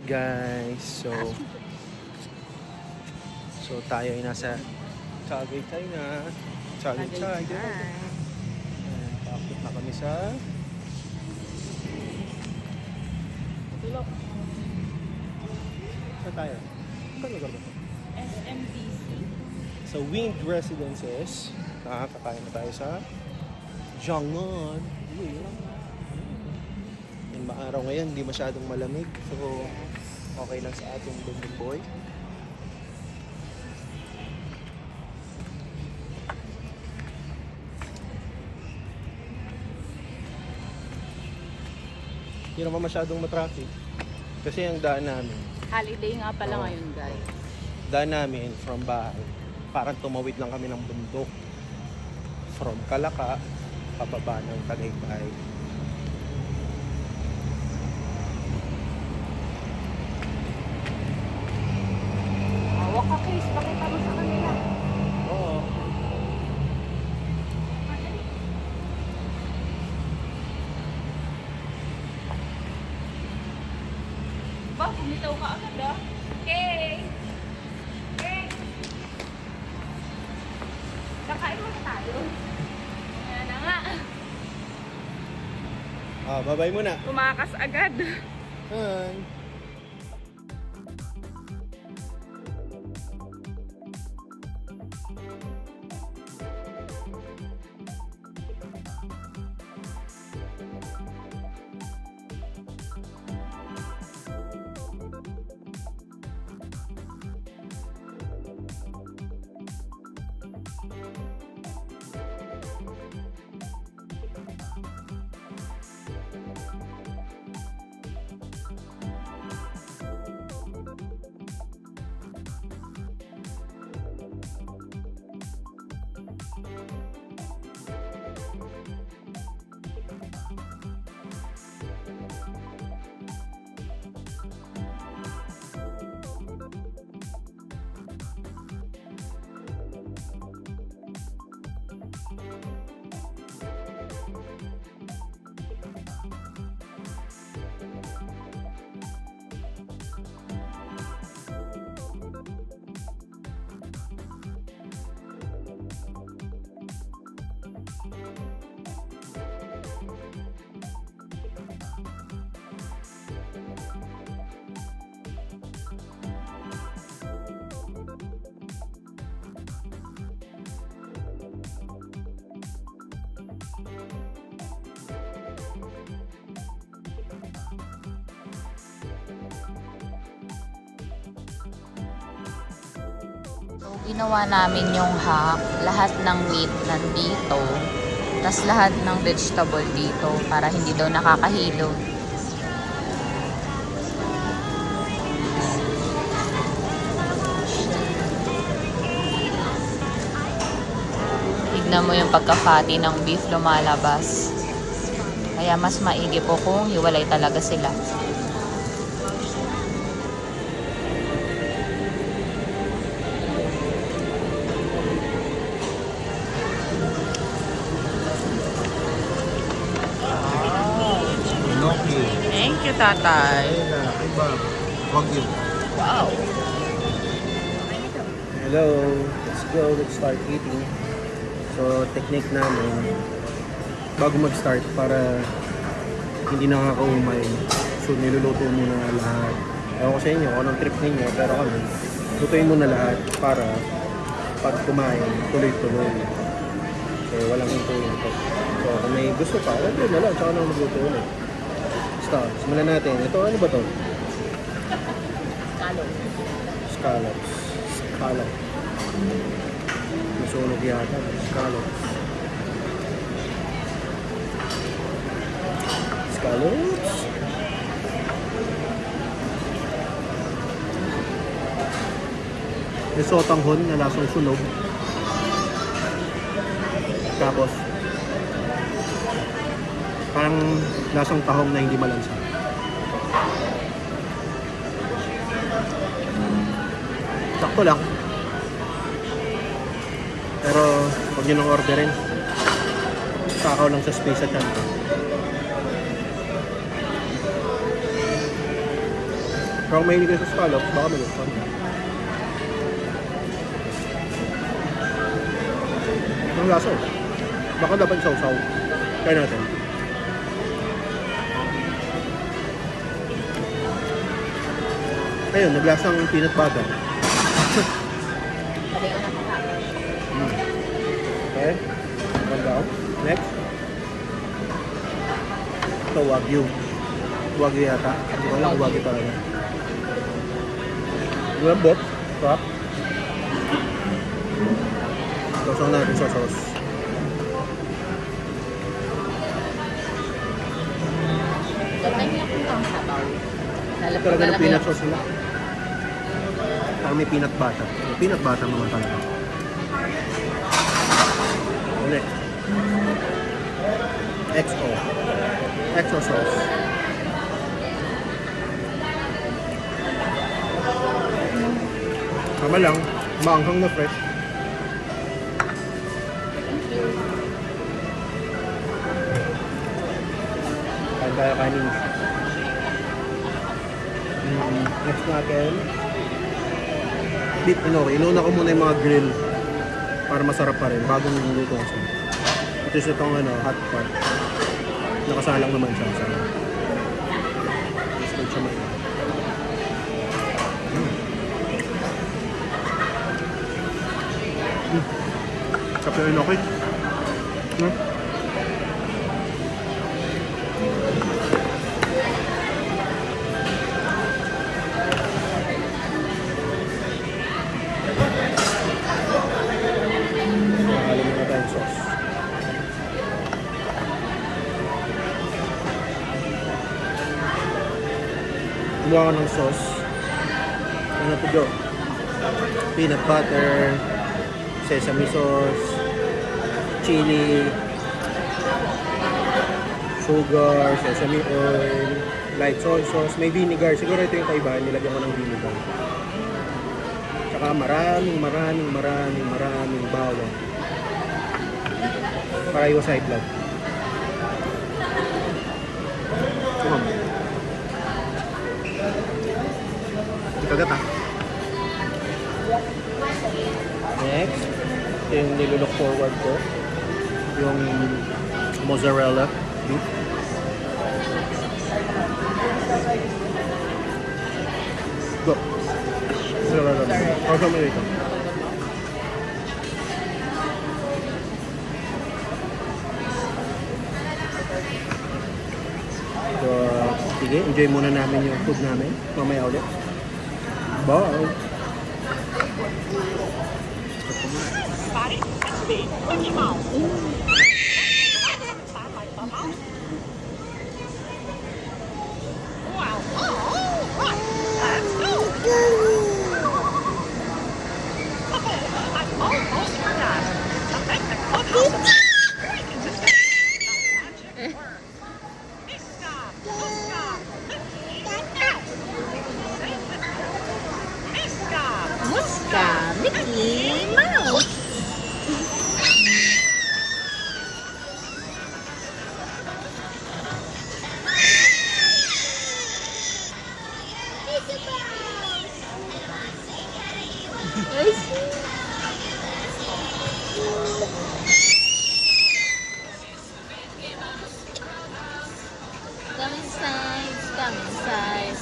guys. So tayo ay nasa Tagaytay na. Tagaytay. Tapos na kami sa Tulok. Saan tayo? Saan lugar ba ito? SMDC. Sa Wind Residences. Nakakakain na tayo sa Jangon. Yung maaraw ngayon, hindi masyadong malamig. So, okay lang sa ating Bundong Boy. Hindi naman masyadong matraffic. Kasi ang daan namin, Holiday nga pala ngayon, guys. daan namin from bahay, parang tumawid lang kami ng bundok. From Kalaka, pababa ng Tagaytay. Hawak ka, Chris. Pakita mo sa kanila. Oo. Ba, bumitaw ka agad, ah. Okay. Okay. Kakain mo na tayo. Ayan na nga. Bye-bye muna. Tumakas agad. Hi. So, ginawa namin yung hack, lahat ng meat nandito, tas lahat ng vegetable dito para hindi daw nakakahilo. Tignan mo yung pagka-fatty ng beef lumalabas. Kaya mas maigi po kung hiwalay talaga sila. Thank you, tatay. Wag yun. Wow. Hello, let's go, let's start eating. So, technique namin, bago mag-start para hindi nakakaumay, so niluluto muna lahat. Ewan ko sa inyo, kung anong trip ninyo, pero kami, lutuin muna lahat para pag kumain, tuloy-tuloy. So, walang hintuin ito. So, kung may gusto pa, wala na lang, tsaka na magluto ulit. Basta, simulan natin. Ito, ano ba to? Scallops. Scallop. Masunog yata. Scallops. Scallops. May sotanghon na lasang sunog. Tapos, parang lasang tahong na hindi malansa. Sakto lang. Pero, huwag nyo nang orderin. Sakaw lang sa space at yan. Pero kung mahilig kayo sa scallops, baka magustuhan. Ang lasa eh. Baka dapat isaw-saw. Try natin. Ayun, naglasang peanut butter. Sabi ko na pa. Okay. One down. Next. Ito, wagyu. Wagyu yata. Hindi ko alam kung wagyu talaga. Lambot. Crap. Sausaw natin sa sauce. Ganda niya kung pang sabaw. Talaga ng peanut sauce nila. Parang may peanut butter. May peanut butter naman talaga. Next. XO. XO sauce. Tama lang. Maanghang na fresh. Kain tayo kanin. Next natin. Beef Pinoy. Inuna ko muna yung mga grill para masarap pa rin bagong luto ko siya. Ito siya itong hot pot. Nakasalang naman siya sa gusto siya mainit. Kapag yun okay. Alam mo na tayong sauce. Kumuha ko ng sauce. Ano to do? Peanut butter, sesame sauce, chili, sugar, sesame oil, light soy sauce, may vinegar. Siguro ito yung kaibahan, nilagyan ko ng vinegar. Tsaka maraming bawang. Para iwas high blood. Tumam. Ikagat ah. Next, ito yung nilulook forward ko. Yung mozzarella beef. Go. Mozzarella beef. Or something like that. So, sige, enjoy muna namin yung food namin. Mamaya ulit. Bye! Muska, Mickey Mouse. Dummy size, dummy size.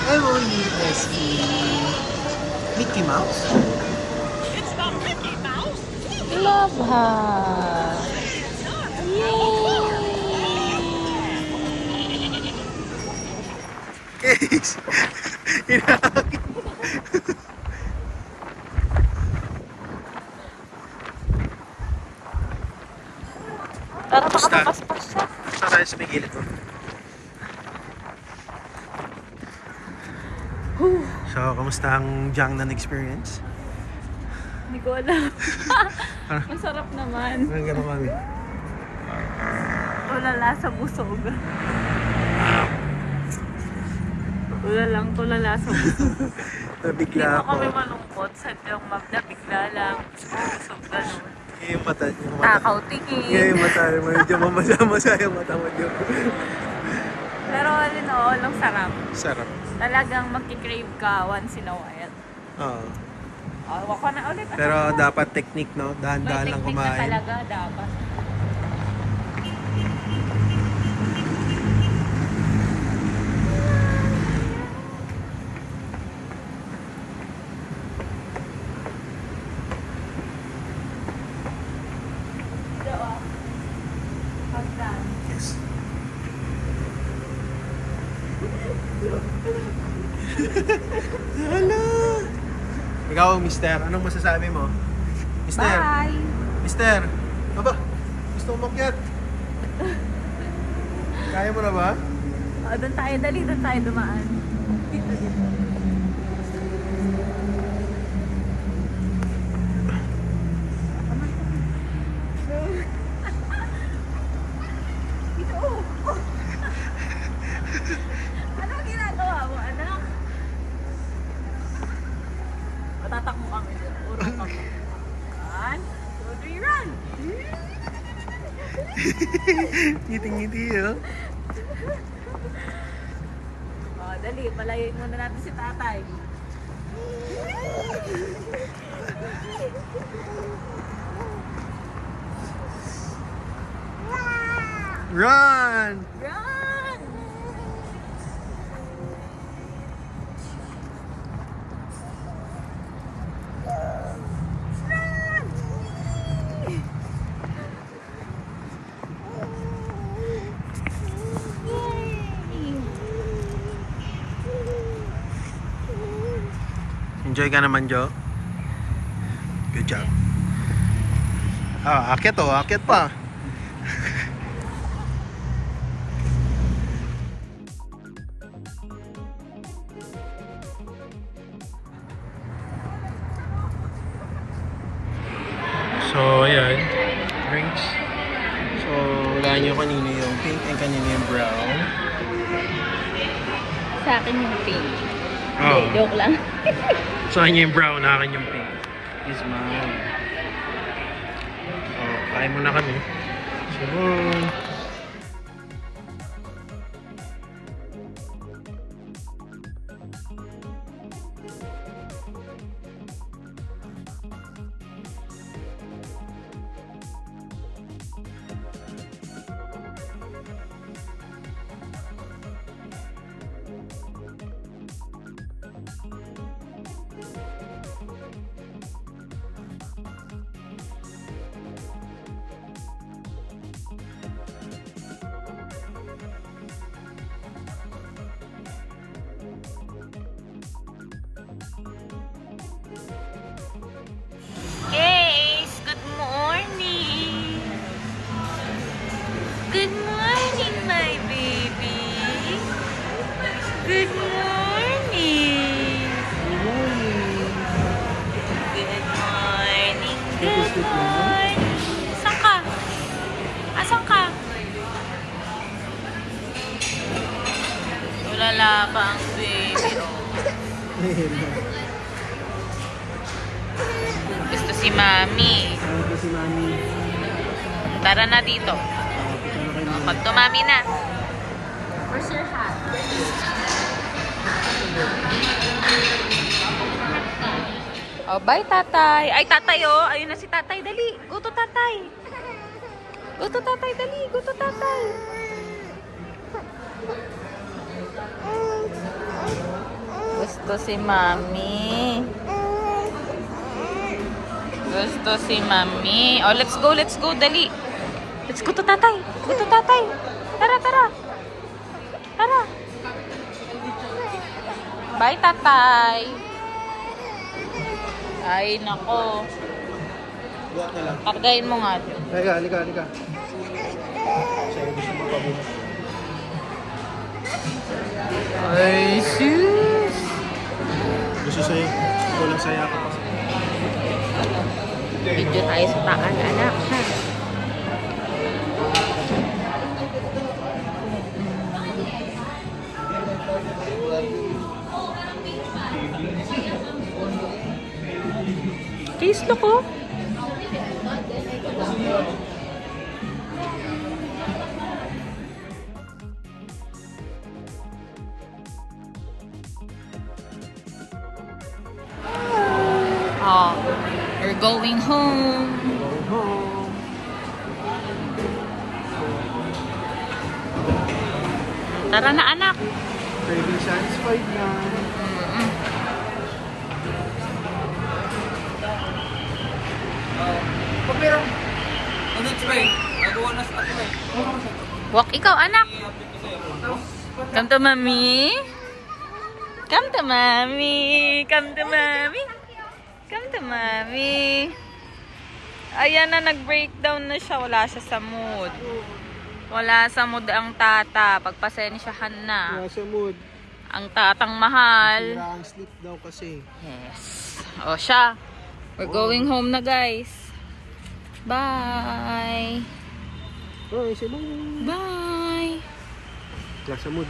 I will need SE Mickey Mouse. It's the Mickey Mouse. Love her. Guys! Inahangin. Para Basta. makapapaspas siya. Basta tayo sa may gilid ko. So, kamusta ang Jiangnan experience? Hindi ko alam. Masarap naman. Anong gano'n kami? Tulala sa busog. Tulala sa busog. Nabigla Hindi ako. mo kami malungkot. Sadyang nabigla lang. Busog ganun. Yung mata. Takaw tingin. Yung mata. Medyo mamasa yung mata mo. Pero all in all, ang sarap. Sarap. Talagang magkikrave ka once in a while. Oo. Awa ko na ulit. Pero dapat technique, no? may Dahan-dahan lang technique na kumain. talaga dapat. Pagdan. Yes. Hala! Ikaw, mister, anong masasabi mo? Mister! Bye! Mister! Aba! Gusto mo makyat? Kaya mo na ba? Doon tayo, dali. Doon tayo dumaan. Dito. Dito. Anong ginagawa mo, anak? Matatakbo kami dyan. Urong kami. 1, 2, 3, run! Ngiti-ngiti, oh. Dali, palayain muna natin si tatay. Run! Run! Enjoy ka naman, Jo. Good job. Ah, akit oh, akit pa. So, ayan. Drinks. So, wala nyo kanina yung pink and kanina yung brown. Sa akin yung pink. Oh. Joke lang. Sa kanya yung brown, akin yung pink. Is mine. Oh, kain muna kami. So, Ace, good morning. Good morning, my baby. Good morning. Good morning. Good morning. Saan ka? Asan ka? Tulala pa ang baby. Oh. Gusto si Mami. ano si Mami? Tara na dito. Pag tumami na. Where's your hat? Oh, bye tatay. Ay, tatay oh. Ayun na si tatay. Dali. Go to tatay. Go to tatay. Dali. Go to tatay. Gusto si Mami. Gusto si Mami. Oh, let's go. Let's go. Dali. Let's go to tatay. Go to tatay. Tara, tara. Tara. Bye, tatay. Ay, nako. Buhat na lang. Kargayin mo nga. Halika, halika, halika. Sa'yo gusto mo pa buhat. Ay, sus. Gusto sa'yo. Walang saya ka pa. Video tayo sa taas, anak. Ha? Case look, oh. Oh, we're going home. Go home. Tara na, anak. Craving satisfied na. Walk ikaw, anak. Come to mommy. Come to mommy. Come to mommy. Come to mommy. Ayan na, nag-breakdown na siya. Wala siya sa mood. Wala sa mood ang tata. Pagpasensyahan na. Wala sa mood. Ang tatang mahal. Sira ang sleep daw kasi. Yes. O siya. We're going home na, guys. Bye. Oh, isa lang. Bye. Wala sa mood.